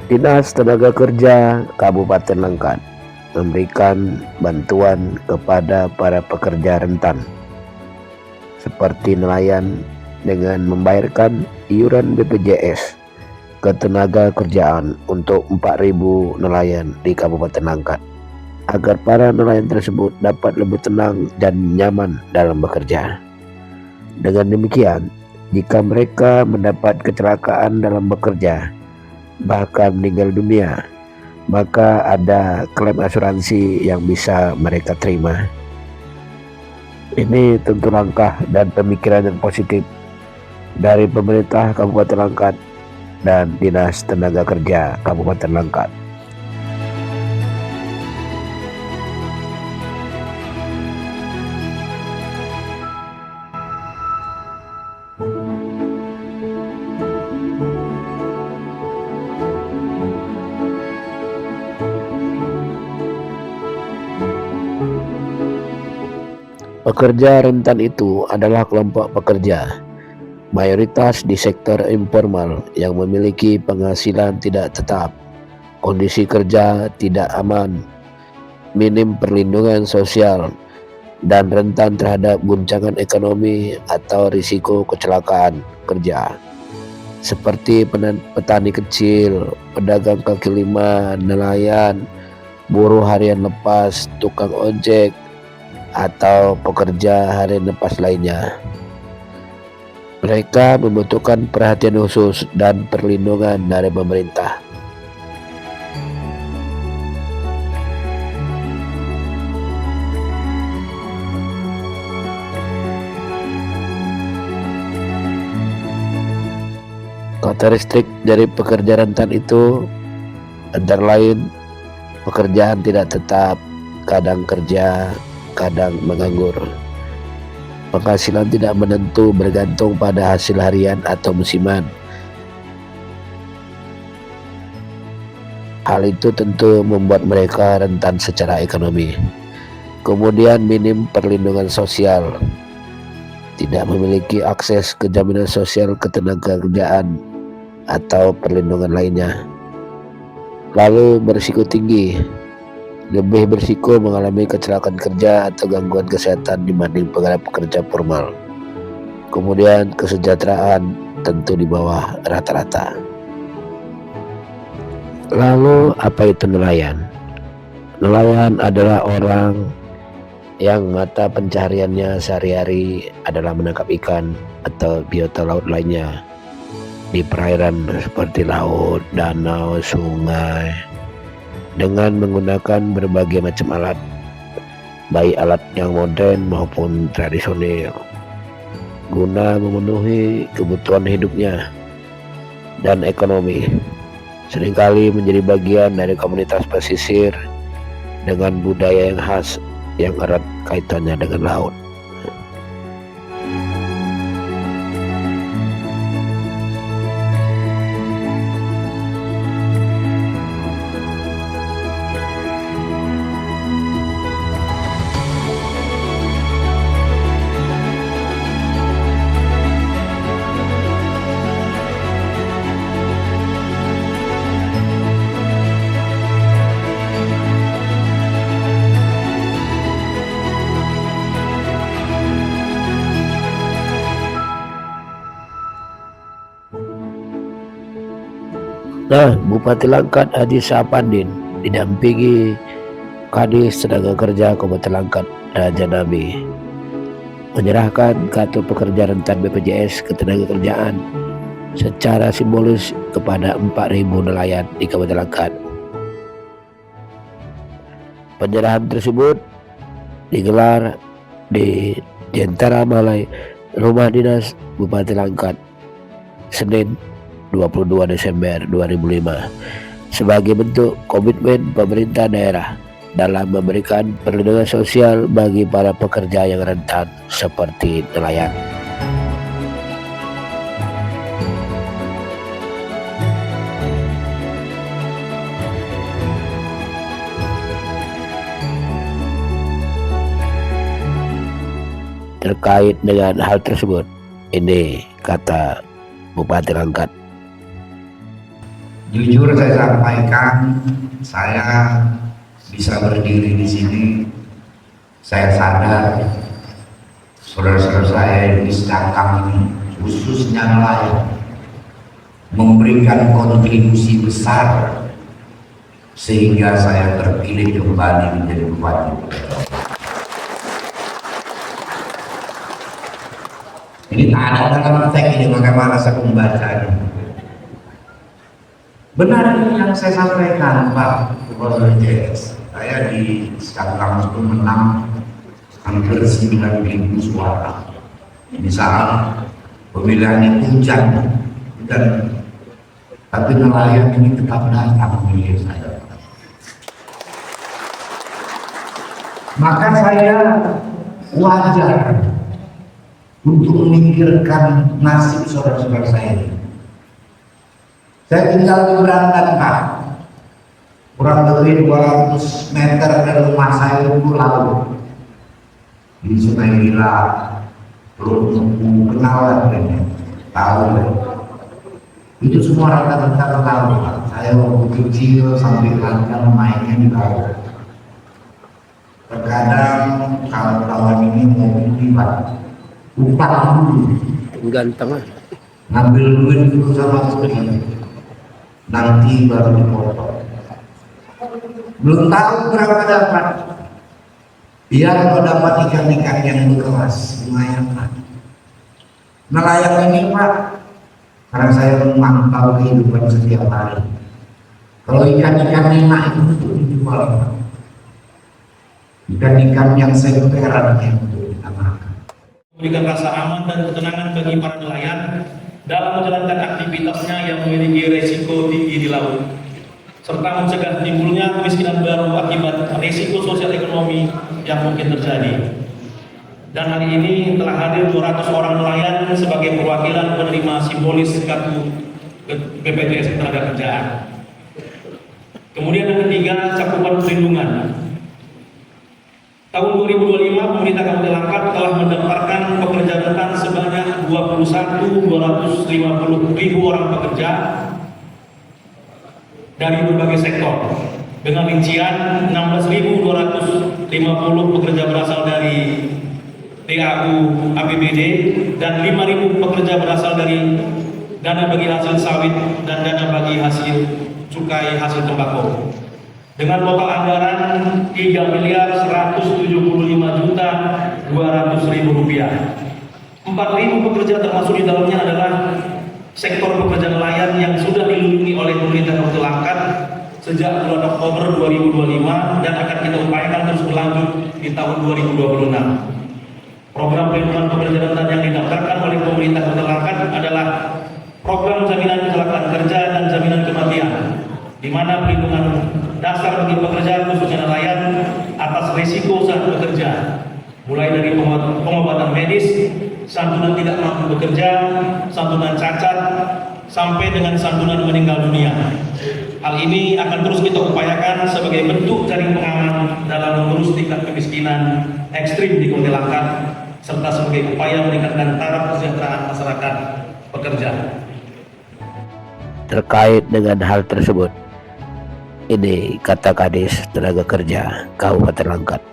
Dinas Tenaga Kerja Kabupaten Langkat memberikan bantuan kepada para pekerja rentan seperti nelayan dengan membayarkan iuran BPJS Ketenagakerjaan untuk 4.000 nelayan di Kabupaten Langkat agar para nelayan tersebut dapat lebih tenang dan nyaman dalam bekerja. Dengan demikian, jika mereka mendapat kecelakaan dalam bekerja, bahkan meninggal dunia, maka ada klaim asuransi yang bisa mereka terima. Ini tentu langkah dan pemikiran yang positif dari pemerintah Kabupaten Langkat dan Dinas Tenaga Kerja Kabupaten Langkat. Pekerja rentan itu adalah kelompok pekerja mayoritas di sektor informal yang memiliki penghasilan tidak tetap, kondisi kerja tidak aman, minim perlindungan sosial, dan rentan terhadap guncangan ekonomi atau risiko kecelakaan kerja. Seperti petani kecil, pedagang kaki lima, nelayan, buruh harian lepas, tukang ojek, atau pekerja harian lepas lainnya. Mereka membutuhkan perhatian khusus dan perlindungan dari pemerintah. Karakteristik dari pekerja rentan itu antara lain pekerjaan tidak tetap, kadang kerja, kadang menganggur. Penghasilan tidak menentu, bergantung pada hasil harian atau musiman. Hal itu tentu membuat mereka rentan secara ekonomi. Kemudian minim perlindungan sosial, tidak memiliki akses ke jaminan sosial ketenagakerjaan atau perlindungan lainnya. Lalu berisiko tinggi, lebih berisiko mengalami kecelakaan kerja atau gangguan kesehatan dibanding pekerja formal. Kemudian kesejahteraan tentu di bawah rata-rata. Lalu apa itu nelayan? Nelayan adalah orang yang mata pencahariannya sehari-hari adalah menangkap ikan atau biota laut lainnya di perairan seperti laut, danau, sungai, dengan menggunakan berbagai macam alat, baik alat yang modern maupun tradisional, guna memenuhi kebutuhan hidupnya dan ekonomi. Seringkali menjadi bagian dari komunitas pesisir dengan budaya yang khas yang erat kaitannya dengan laut. Nah, Bupati Langkat Haji Sapandin didampingi Kadis Tenaga Kerja Kabupaten Langkat Raja Nabi menyerahkan kartu pekerja rentan BPJS Ketenagakerjaan secara simbolis kepada 4.000 nelayan di Kabupaten Langkat. Penyerahan tersebut digelar di Jentera Malai, Rumah Dinas Bupati Langkat, Senin 22 Desember 2005 sebagai bentuk komitmen pemerintah daerah dalam memberikan perlindungan sosial bagi para pekerja yang rentan seperti nelayan. Terkait dengan hal tersebut, ini kata Bupati Langkat. Jujur saya sampaikan, saya bisa berdiri di sini, saya sadar saudara-saudara saya di Sedangkang ini, khususnya nelayan, memberikan kontribusi besar sehingga saya terpilih kembali menjadi bupati. Ini tak ada dalam teks ini, bagaimana saya membacanya. Benar yang saya sampaikan, Pak Gubernur JS. Saya di Sedangkang itu menang hampir 9.000 suara. Di saat pemilihannya hujan dan tapi nelayan ini tetap datang memilih saya. Maka saya wajar untuk memikirkan nasib saudara-saudara saya ini. Saya tinggal di Berandan, Pak. Kurang lebih 200 meter dari rumah saya itu laut. Di Sungai Gila, belum kenal ini, tahu ya. Itu semua rata-rata tahu, Pak. Saya waktu kecil sampai lancar mainnya di laut. Terkadang kawan-kawan ini mau Pak, upah dulu, Ganteng aja. ngambil duit dulu sama istri. Nanti baru dipotong. Belum tahu berapa dapat. Dia kalau dapat ikan-ikan yang berkelas, lumayan Pak. Nelayan ini Pak, karena saya memantau kehidupan setiap hari. Kalau ikan-ikan enak itu untuk dijual Pak. Ikan-ikan yang semperan yang untuk kita makan. Memberikan rasa aman dan ketenangan bagi para nelayan dalam menjalankan aktivitasnya yang memiliki resiko tinggi di laut, serta mencegah timbulnya kemiskinan baru akibat resiko sosial ekonomi yang mungkin terjadi. Dan hari ini telah hadir 200 orang nelayan sebagai perwakilan penerima simbolis kartu BPJS Ketenagakerjaan. Kemudian yang ketiga, cakupan perlindungan. Tahun 2025, pemerintah Kabupaten Langkat telah mendaftarkan pekerja rentan sebanyak 21.250.000 orang pekerja dari berbagai sektor, dengan rincian 16.250 pekerja berasal dari DAU APBD dan 5.000 pekerja berasal dari dana bagi hasil sawit dan dana bagi hasil cukai hasil tembakau. Dengan total anggaran 3.175.200.000 rupiah. 4.000 pekerja termasuk di dalamnya adalah sektor pekerja nelayan yang sudah dilindungi oleh pemerintah Kabupaten Langkat sejak bulan Oktober 2025 dan akan kita upayakan terus berlanjut di tahun 2026. Program perlindungan pekerja rentan yang didaftarkan oleh pemerintah Kabupaten Langkat adalah program jaminan kecelakaan kerja dan jaminan kematian, di mana perlindungan dasar bagi pekerja khususnya nelayan atas risiko saat bekerja, mulai dari pengobatan medis, santunan tidak mampu bekerja, santunan cacat, sampai dengan santunan meninggal dunia. Hal ini akan terus kita upayakan sebagai bentuk jaring pengaman dalam mengurus tingkat kemiskinan ekstrim di Kabupaten Langkat, serta sebagai upaya meningkatkan taraf kesejahteraan masyarakat pekerja. Terkait dengan hal tersebut, ini kata Kadis Tenaga Kerja Kabupaten Langkat.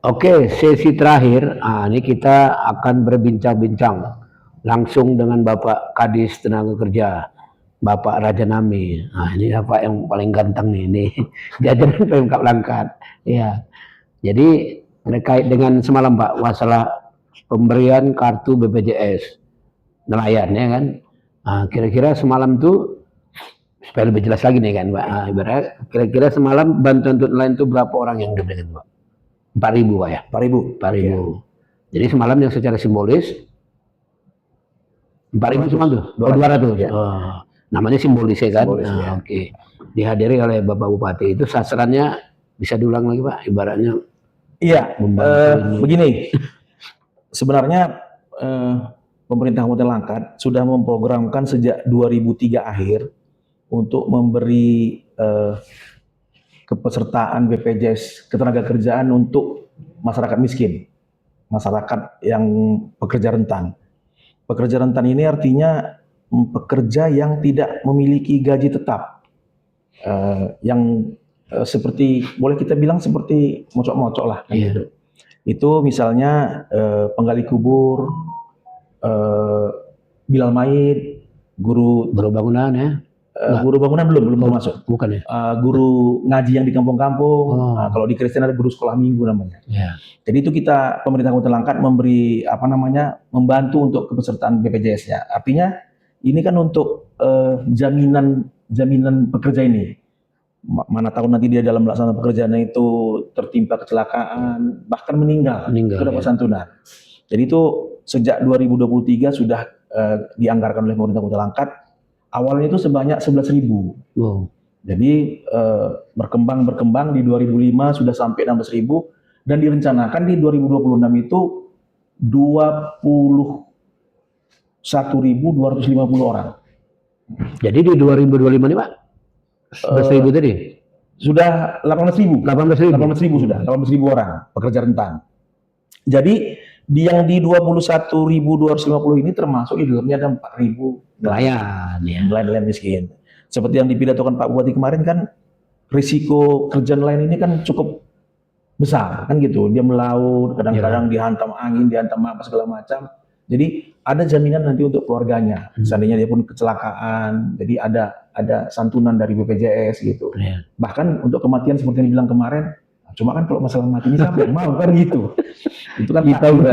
Oke, sesi terakhir. Ini kita akan berbincang-bincang langsung dengan Bapak Kadis Tenaga Kerja, Bapak Raja Nami. Ini Bapak yang paling ganteng nih, ini jajaran Pemkab Langkat. Ya, jadi terkait dengan semalam Pak, masalah pemberian kartu BPJS nelayan, ya kan? Kira-kira semalam tuh, supaya lebih jelas lagi nih kan Pak, ibaratnya kira-kira semalam bantuan untuk nelayan itu berapa orang yang diberikan Pak? 4.000 Pak ya? 4.000. Ya. Jadi semalam yang secara simbolis 4.000 semalam tuh? 200 ya? Namanya simbolis ya kan? Ya. Oke. Dihadiri oleh Bapak Bupati. Itu sasarannya bisa diulang lagi Pak? Ibaratnya. Iya, begini. Sebenarnya pemerintah Kabupaten Langkat sudah memprogramkan sejak 2003 akhir untuk memberi kepesertaan BPJS Ketenagakerjaan untuk masyarakat miskin, masyarakat yang pekerja rentan. Pekerja rentan ini artinya pekerja yang tidak memiliki gaji tetap. yang seperti boleh kita bilang seperti mocok-mocok lah kan Iya. gitu. Itu misalnya penggali kubur, bilal mayit, guru Baru bangunan ya? guru bangunan belum termasuk. Bukan ya? Guru ngaji yang di kampung-kampung. Oh. Kalau di Kristen ada guru sekolah minggu namanya. Ya. Jadi itu kita pemerintah Kabupaten Langkat memberi membantu untuk kepesertaan BPJS-nya. Artinya ini kan untuk jaminan pekerja ini. Mana tahu nanti dia dalam melaksanakan pekerjaannya itu tertimpa kecelakaan, bahkan meninggal. Itu dapat Ya. santunan. Jadi itu sejak 2023 sudah dianggarkan oleh pemerintah Kabupaten Langkat. Awalnya itu sebanyak 11.000. Wow. Jadi berkembang di 2005 sudah sampai 16.000 dan direncanakan di 2026 itu 21.250 orang. Jadi di 2025 nih Pak? 11.000 tadi? Sudah 18.000. 18.000? 18.000 sudah, 18.000 orang pekerja rentan. Jadi yang di 21.250 ini termasuk di dalamnya ada 4.000 Nelayan ya. nelayan miskin. Seperti yang dipidatokan Pak Bupati kemarin kan, risiko kerja nelayan ini kan cukup besar kan gitu. Dia melaut, kadang-kadang dihantam angin, dihantam apa segala macam. Jadi ada jaminan nanti untuk keluarganya. Seandainya dia pun kecelakaan, jadi ada santunan dari BPJS gitu. Ya. Bahkan untuk kematian seperti yang dibilang kemarin, cuma kan kalau masalah mati ini siapa yang mau kan gitu. Itu kan Kita pun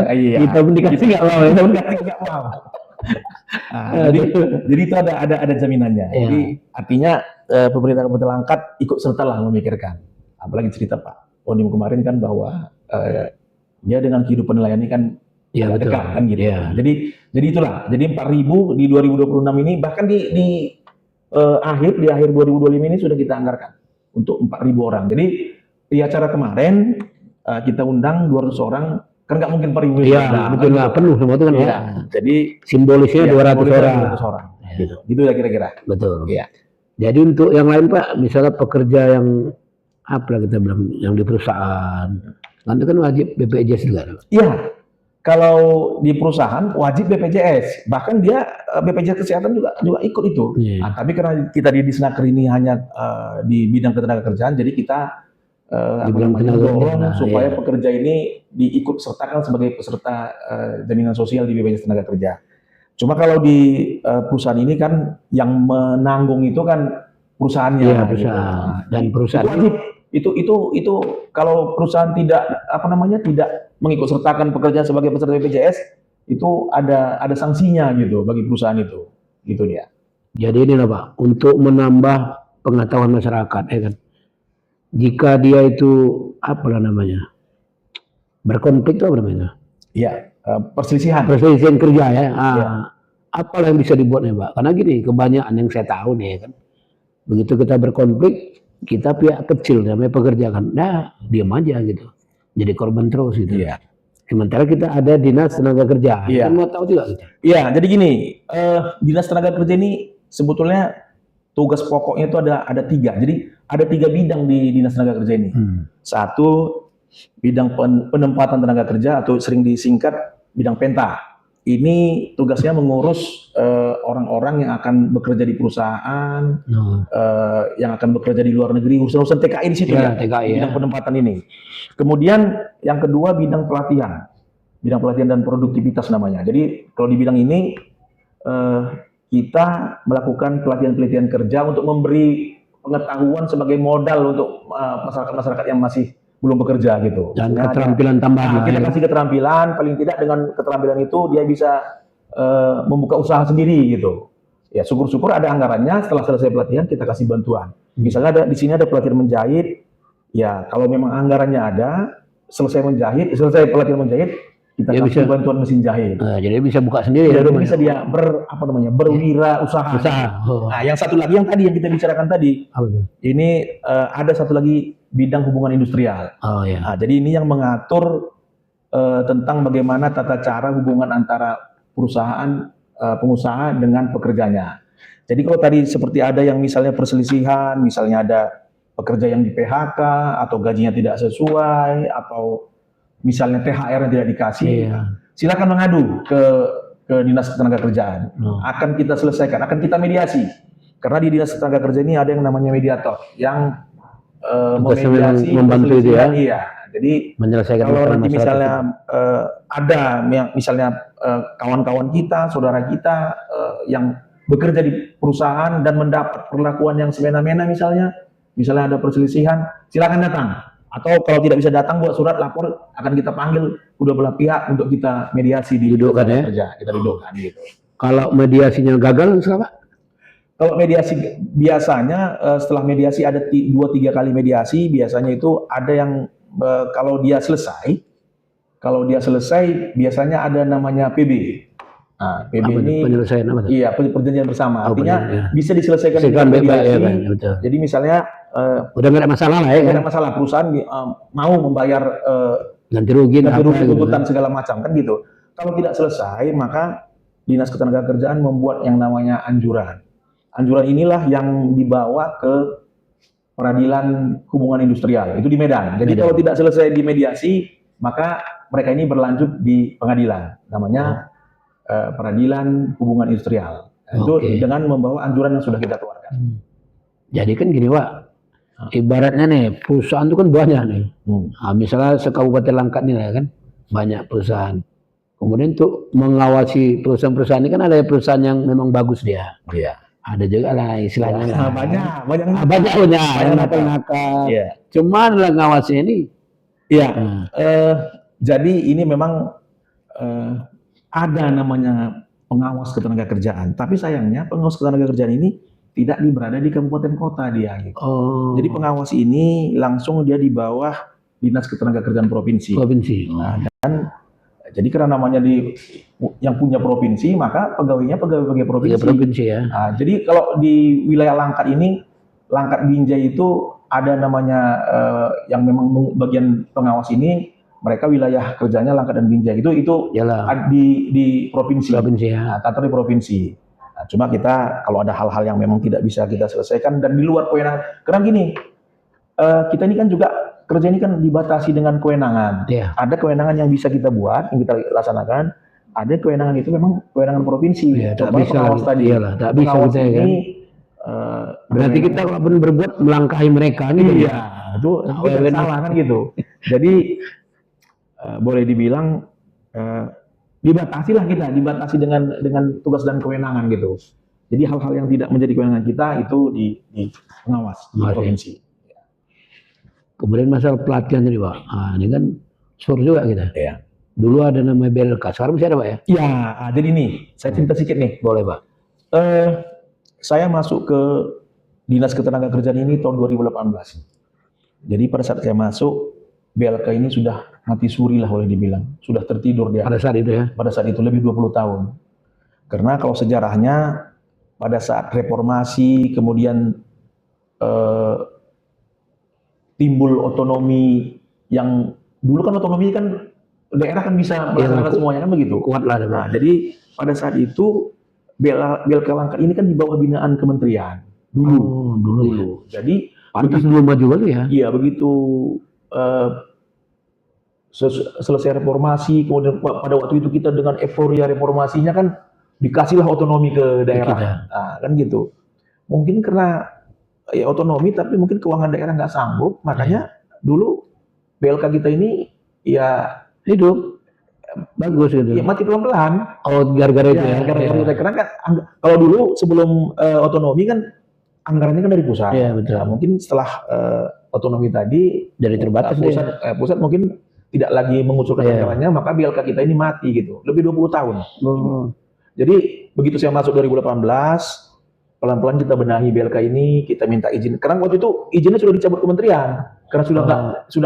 dikasih nggak mau ya. kita pun dikasih nggak mau. Nah, jadi itu ada jaminannya. Ya. Jadi artinya pemerintah Kabupaten Langkat ikut sertalah memikirkan. Apalagi cerita Pak Onim kemarin kan bahwa dia dengan kehidupan nelayan ini kan Ya, betul. dekat kan gitu. Ya. Jadi itulah. Jadi 4.000 di 2026 ini, bahkan di akhir 2025 ini sudah kita anggarkan untuk 4.000 orang. Jadi di acara kemarin kita undang 200 orang, kan nggak mungkin 4.000. Iya, betul nggak penuh semua itu kan. Iya. Jadi Simbolisnya 200 orang. 200 orang. Gitu. Gitu ya kira-kira. Betul. Iya. Jadi untuk yang lain Pak, misalnya pekerja yang apa lah kita bilang, yang di perusahaan, nanti kan wajib BPJS juga. Iya. Kalau di perusahaan wajib BPJS, bahkan dia BPJS kesehatan juga ikut itu. Iya. Nah, tapi karena kita di Disnaker ini hanya di bidang ketenagakerjaan, jadi kita Dibilang dorong nah, supaya iya. pekerja ini diikut sertakan sebagai peserta jaminan sosial di BPJS Tenaga Kerja. Cuma kalau di perusahaan ini kan yang menanggung itu kan perusahaannya. Iya, gitu. perusahaan. Nah, Dan itu perusahaan wajib. Itu kalau perusahaan tidak tidak mengikut sertakan pekerja sebagai peserta BPJS, itu ada sanksinya gitu bagi perusahaan itu. Gitu dia. Jadi ini lah Pak, untuk menambah pengetahuan masyarakat, ya kan. Jika dia itu apalah namanya, berkonflik itu apa namanya? Iya, perselisihan. Perselisihan kerja ya. Iya. Apalah yang bisa dibuat nih Pak? Karena gini, kebanyakan yang saya tahu nih ya kan, begitu kita berkonflik, kita pihak kecil namanya pekerja kan, nah diam aja gitu, jadi korban terus gitu. Iya. Sementara kita ada dinas tenaga kerja, Iya. kan mau tahu juga gitu. Iya, jadi gini, dinas tenaga kerja ini sebetulnya tugas pokoknya itu ada 3. Jadi ada 3 bidang di dinas tenaga kerja ini. Satu, bidang penempatan tenaga kerja atau sering disingkat bidang penta. Ini tugasnya mengurus orang-orang yang akan bekerja di perusahaan, yang akan bekerja di luar negeri, urusan-urusan TKI di situ Ya, ya, TKI, bidang ya. penempatan ini. Kemudian yang kedua bidang pelatihan dan produktivitas namanya. Jadi kalau di bidang ini kita melakukan pelatihan kerja untuk memberi pengetahuan sebagai modal untuk masyarakat yang masih belum bekerja gitu. Dan Maksudnya keterampilan tambahan. Nah, kita kasih keterampilan, paling tidak dengan keterampilan itu dia bisa membuka usaha sendiri gitu. Ya syukur-syukur ada anggarannya, setelah selesai pelatihan kita kasih bantuan. Misalnya di sini ada pelatihan menjahit, ya kalau memang anggarannya ada, selesai pelatihan menjahit, kita Dia kasih bisa- bantuan mesin jahit. Nah, jadi bisa buka sendiri Ya, ya. bisa dia berwirausaha. Usaha. Oh, Nah, yang satu lagi yang tadi yang kita bicarakan tadi, apa itu? ini ada satu lagi bidang hubungan industrial. Oh ya. Nah, jadi ini yang mengatur tentang bagaimana tata cara hubungan antara perusahaan pengusaha dengan pekerjanya. Jadi kalau tadi seperti ada yang misalnya perselisihan, misalnya ada pekerja yang di PHK atau gajinya tidak sesuai atau misalnya THR yang tidak dikasih, Iya. silakan mengadu ke Dinas Tenaga Kerjaan. Oh. Akan kita selesaikan, akan kita mediasi. Karena di Dinas Tenaga Kerja ini ada yang namanya mediator yang Tugasnya memang memediasi membantu itu ya? perselisihan. Iya. Jadi Menyelesaikan kalau masalah nanti masyarakat misalnya itu. ada yang misalnya kawan-kawan kita, saudara kita yang bekerja di perusahaan dan mendapat perlakuan yang semena-mena misalnya ada perselisihan, silakan datang. Atau kalau tidak bisa datang buat surat lapor, akan kita panggil kedua belah pihak untuk kita mediasi di Dudukkan Tenaga ya? Kerja. Kita dudukkan gitu. Kalau mediasinya gagal, apa? Kalau mediasi biasanya setelah mediasi ada 2-3 kali mediasi, biasanya itu ada yang kalau dia selesai biasanya ada namanya PB. Nah, PB Apa itu? ini Penyelesaian apa itu? iya perjanjian bersama. Oh, Artinya perjanjian. bisa diselesaikan Selesaikan dengan baik-baik, mediasi. ya, kan? Betul. Jadi misalnya Udah nggak ada masalah lah ya tidak kan? ada masalah, perusahaan mau membayar Ganti rugi, ganti apa rugi, gitu tuntutan kan? segala macam kan gitu. Kalau tidak selesai, maka Dinas Ketenagakerjaan membuat yang namanya anjuran. Anjuran inilah yang dibawa ke Peradilan Hubungan Industrial, itu di Medan. Jadi Medan. kalau tidak selesai di mediasi, maka mereka ini berlanjut di pengadilan, namanya Peradilan Hubungan Industrial. Itu Oke. dengan membawa anjuran yang sudah kita keluarkan. Jadi kan gini Pak, ibaratnya nih perusahaan itu kan banyak nih. Nah, misalnya sekabupaten Langkat ini lah kan, banyak perusahaan. Kemudian untuk mengawasi perusahaan-perusahaan ini kan ada perusahaan yang memang bagus dia. Iya. Ada juga lah istilahnya. Ya, lah. banyak Banyak yang nakal-nakal. Iya. Cuman lah ngawasi ini. Iya. Nah, Jadi ini memang ada namanya pengawas ketenagakerjaan, tapi sayangnya pengawas ketenagakerjaan ini tidak berada di kabupaten kota dia. Gitu. oh, Jadi pengawas ini langsung dia di bawah Dinas Ketenagakerjaan Provinsi. provinsi. Jadi karena namanya yang punya provinsi, maka pegawainya pegawai provinsi. Tiga provinsi ya. Nah, jadi kalau di wilayah Langkat ini, Langkat Binjai itu ada namanya yang memang bagian pengawas ini, mereka wilayah kerjanya Langkat dan Binjai itu Yalah. di provinsi. Provinsi ya. Nah, kantor di provinsi. Nah, cuma kita kalau ada hal-hal yang memang tidak bisa kita selesaikan dan di luar kewenangan, karena gini, kita ini kan juga kerja ini kan dibatasi dengan kewenangan. Iya. Ada kewenangan yang bisa kita buat, yang kita laksanakan. Ada kewenangan itu memang kewenangan provinsi. Iya, tak Contohnya bisa pengawas lagi. tadi. Iyalah, tak bisa Pengawas kita ya kan. ini, Berarti kita kalau berbuat melangkahi mereka nih. iya, itu kita salah kan gitu. Jadi boleh dibilang dibatasi dengan tugas dan kewenangan gitu. Jadi hal-hal yang tidak menjadi kewenangan kita itu di pengawas di Masih. provinsi. Kemudian masalah pelatihan tadi Pak. Nah, ini kan sur juga kita. Ya. Dulu ada namanya BLK, sekarang masih ada Pak ya? Ya, jadi ini saya cerita sedikit nih. Boleh Pak. Saya masuk ke Dinas Ketenagakerjaan ini tahun 2018. Jadi pada saat saya masuk, BLK ini sudah mati suri lah boleh dibilang. Sudah tertidur dia. Pada saat itu ya? Pada saat itu lebih 20 tahun. Karena kalau sejarahnya pada saat reformasi kemudian timbul otonomi yang dulu kan otonomi kan daerah kan bisa melaksanakan semuanya kan begitu. Kuat lah. Nah, jadi pada saat itu BLK Langkat ini kan di bawah binaan kementerian dulu. Oh, dulu. Ya. Jadi Pantas belum maju kali ya? iya begitu selesai reformasi, kemudian pada waktu itu kita dengan euforia reformasinya kan dikasihlah otonomi ke daerah. Nah, kan gitu. Mungkin karena ya otonomi tapi mungkin keuangan daerah nggak sanggup, makanya dulu BLK kita ini ya Hidup. Bagus gitu. ya mati pelan-pelan. Oh, gara-gara itu ya? Gara-gara Iya. itu. Karena kan kalau dulu sebelum otonomi kan anggarannya kan dari pusat. Iya, betul. Nah, mungkin setelah otonomi tadi Jadi terbatas pusat mungkin tidak lagi mengusulkan Iya. anggarannya, maka BLK kita ini mati gitu. Lebih 20 tahun. Oh. Jadi begitu saya masuk 2018, pelan-pelan kita benahi BLK ini, kita minta izin. Karena waktu itu izinnya sudah dicabut kementerian karena sudah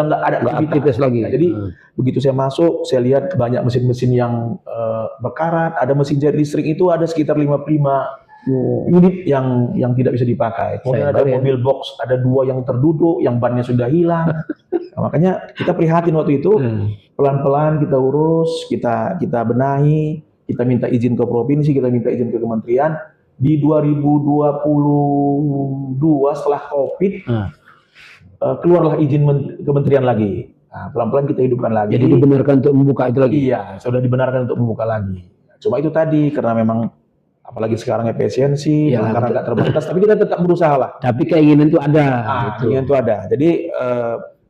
nggak ada Nggak aktivitas aktivitas lagi. Nah, jadi begitu saya masuk, saya lihat banyak mesin-mesin yang berkarat, ada mesin jahit listrik itu ada sekitar 55 unit yang tidak bisa dipakai. Kemudian ada mobil box, ada 2 yang terduduk, yang bannya sudah hilang. Nah, makanya kita prihatin waktu itu, pelan-pelan kita urus, kita benahi, kita minta izin ke provinsi, kita minta izin ke kementerian. Di 2022 setelah COVID, keluarlah izin kementerian lagi. Nah, pelan-pelan kita hidupkan lagi. Jadi dibenarkan untuk membuka itu lagi? Iya, sudah dibenarkan untuk membuka lagi. Cuma itu tadi, karena memang apalagi sekarang efisiensi, Ya, anggaran betul. nggak terbatas, tapi kita tetap berusaha lah. Tapi keinginan itu ada. gitu. Keinginan itu ada. Jadi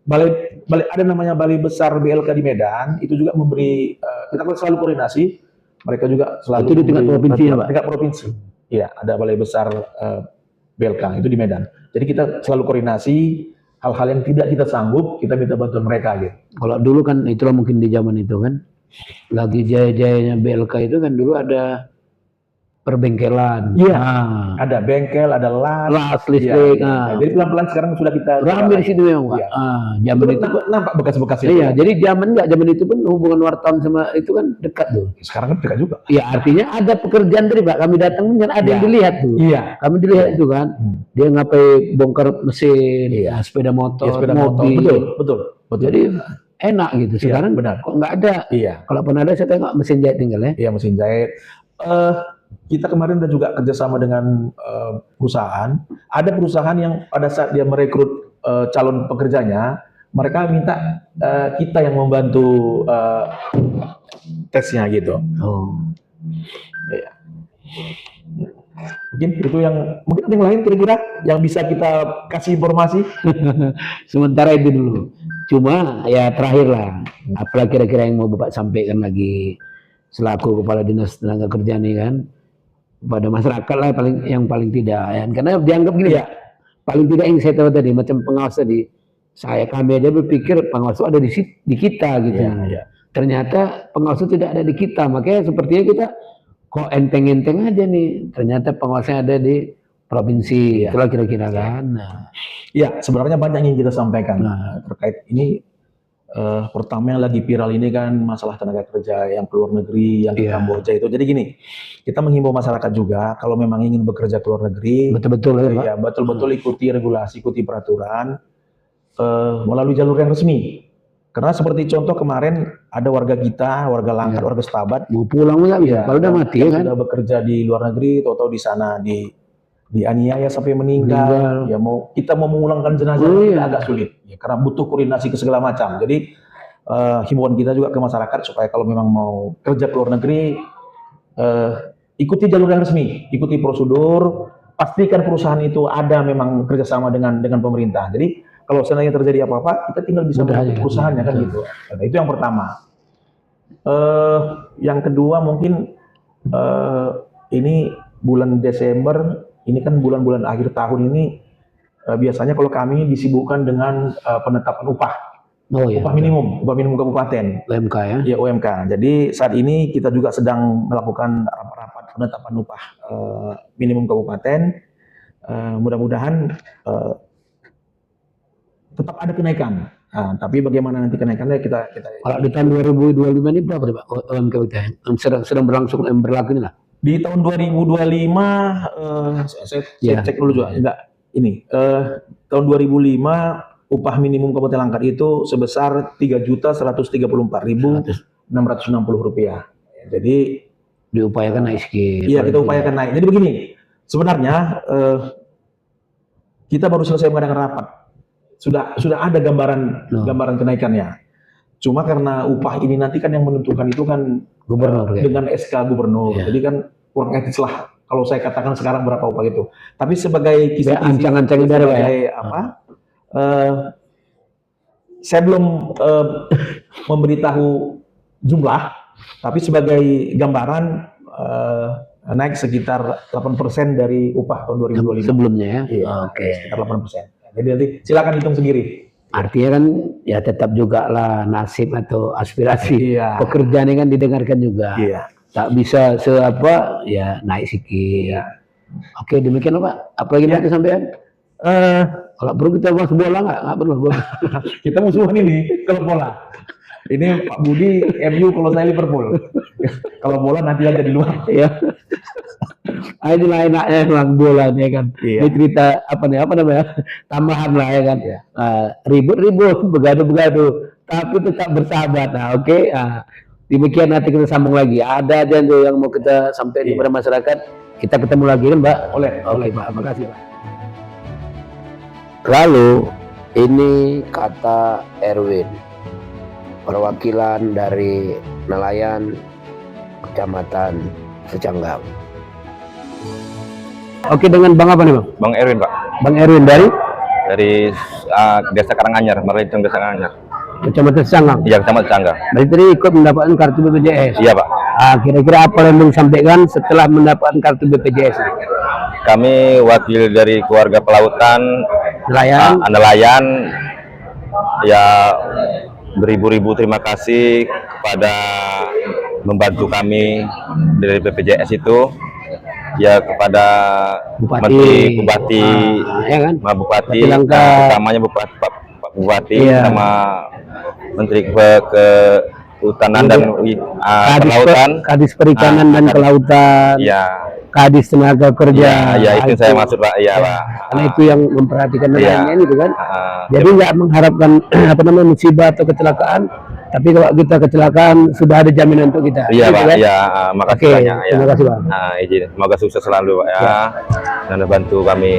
balai ada namanya Balai Besar BLK di Medan, itu juga memberi kita kan selalu koordinasi. Mereka juga selalu Itu di tingkat memberi provinsi ya, bantuan. Pak? Tingkat provinsi. Iya, ada Balai Besar BLK itu di Medan. Jadi kita selalu koordinasi hal-hal yang tidak kita sanggup, kita minta bantuan mereka gitu. Kalau dulu kan itulah mungkin di zaman itu kan lagi jaya-jayanya BLK itu kan dulu ada perbengkelan. Iya. Nah, Ada bengkel, ada las, las iya, listrik. iya. Nah, Jadi pelan-pelan sekarang sudah kita rame di situ memang, Pak. Iya. Zaman itu nampak bekas-bekas itu. iya, jadi zaman itu pun hubungan wartawan sama itu kan dekat tuh. Sekarang kan dekat juga. Ya artinya ada pekerjaan tadi Pak, kami datang kan ada yang Iya. dilihat tuh. Iya. Kami dilihat itu kan, dia ngapain bongkar mesin, Iya. sepeda motor, Ya, sepeda motor. mobil. Betul. Jadi enak gitu. Iya, Sekarang benar. kok nggak ada. Iya. Kalaupun ada saya tengok mesin jahit tinggal ya. Iya, mesin jahit. Kita kemarin udah juga kerjasama dengan perusahaan. Ada perusahaan yang pada saat dia merekrut calon pekerjanya, mereka minta kita yang membantu tesnya gitu. Oh. Iya. Mungkin itu mungkin ada yang lain kira-kira yang bisa kita kasih informasi. Sementara itu dulu. Cuma ya terakhir lah. Apa kira-kira yang mau Bapak sampaikan lagi selaku Kepala Dinas Tenaga Kerja nih kan? Pada masyarakat lah yang paling tidak ya. Karena dianggap gini ya, paling tidak yang saya tahu tadi macam pengawas tadi, kami aja berpikir pengawas itu ada di kita gitu. Iya. Ternyata pengawas itu tidak ada di kita, makanya sepertinya kita kok enteng-enteng aja nih. Ternyata pengawasnya ada di provinsi, itulah kira-kira kan. Nah, Iya, sebenarnya banyak yang kita sampaikan terkait ini. Pertama yang lagi viral ini kan masalah tenaga kerja yang keluar negeri, yang ke Kamboja itu. Jadi gini, kita menghimbau masyarakat juga kalau memang ingin bekerja ke luar negeri, betul-betul ya, Pak. ya betul-betul ikuti regulasi, ikuti peraturan melalui jalur yang resmi. Karena seperti contoh kemarin ada warga kita, warga Langkat, warga Setabat, Mau pulang nggak bisa, kalau udah mati ya kan. sudah bekerja di luar negeri, atau di sana dianiaya sampai meninggal. Ya kita mau memulangkan jenazah kita agak sulit ya, karena butuh koordinasi ke segala macam. Jadi himbauan kita juga ke masyarakat supaya kalau memang mau kerja ke luar negeri, ikuti jalur yang resmi, ikuti prosedur, pastikan perusahaan itu ada memang kerjasama dengan pemerintah. Jadi kalau seandainya terjadi apa-apa, kita tinggal bisa menutup perusahaannya kan gitu. Nah, itu yang pertama. Yang kedua mungkin ini bulan Desember. Ini kan bulan-bulan akhir tahun ini biasanya kalau kami disibukkan dengan penetapan upah upah minimum kabupaten, UMK ya. Ya UMK. Jadi saat ini kita juga sedang melakukan rapat penetapan upah minimum kabupaten. Mudah-mudahan tetap ada kenaikan. Tapi bagaimana nanti kenaikannya kita Kalau di tahun 2025 ini berapa Pak UMK kita yang sedang berlangsung berlaku ini lah? Di tahun 2025 saya cek dulu juga. Enggak, ini tahun 2005 upah minimum Kabupaten Langkat itu sebesar Rp3.134.660. Jadi diupayakan naik sedikit. Iya, kita upayakan naik. Jadi begini, sebenarnya kita baru selesai mengadakan rapat. Sudah ada gambaran kenaikannya. Cuma karena upah ini nanti kan yang menentukan itu kan gubernur dengan SK gubernur. Jadi kan kurang etis lah kalau saya katakan sekarang berapa upah itu. Tapi sebagai ancang-ancang dari saya belum memberitahu jumlah, tapi sebagai gambaran naik sekitar 8% dari upah tahun 2025 sebelumnya ya. Iya, sekitar 8%. Jadi nanti silakan hitung sendiri. Artinya kan ya tetap juga lah nasib atau aspirasi pekerjaan ini kan didengarkan juga. Tak bisa ya naik sedikit. Oke, demikian Pak. Apa lagi nanti sampean? Kalau perlu kita bahas bola nggak perlu. Kita musuhan ini kalau bola. Ini Pak Budi MU, kalau saya Liverpool. Kalau bola nanti aja di luar. Ya. Ini lah enaknya memang bola nih kan. Ini cerita apa namanya tambahan lah ya kan. Ribut-ribut, begaduh-begaduh, tapi tetap bersahabat. Nah, oke. Demikian nanti kita sambung lagi. Ada aja yang mau kita sampaikan kepada masyarakat. Kita ketemu lagi kan, Mbak? Oke, Pak. Makasih, Pak. Lalu ini kata Erwin, perwakilan dari nelayan Kecamatan Secanggang. Oke, dengan Bang apa nih Bang? Bang Erwin, Pak. Bang Erwin dari Desa Karanganyar, Marlincong Desa Karanganyar. Kecamatan Sanggang. Iya, Kecamatan Sangga. Berarti tadi ikut mendapatkan kartu BPJS. Iya, Pak. Kira-kira apa yang disampaikan setelah mendapatkan kartu BPJS? Kami wakil dari keluarga pelautan, Nelayan. nelayan, ya beribu-ribu terima kasih kepada membantu kami dari BPJS itu. Ya kepada Bupati. Bupati, Ya kan? Bupati, Bupati Langkat. utamanya Bupati, Pak Bupati, Iya. sama Menteri Kehutanan dan Kelautan, Kadis Perikanan dan Kelautan, Iya, Kadis Tenaga Kerja. ya itu saya maksud, Pak. Iya, Pak. Karena itu yang memperhatikan Iya. nelayannya itu kan. Ah, Jadi nggak mengharapkan apa namanya musibah atau kecelakaan, tapi kalau kita kecelakaan sudah ada jaminan untuk kita. iya, Gitu Pak. kan? Iya, makasih Oke, banyak. Ya. terima kasih, Bang. Izin, semoga sukses selalu, Pak, ya. Dan bantu kami.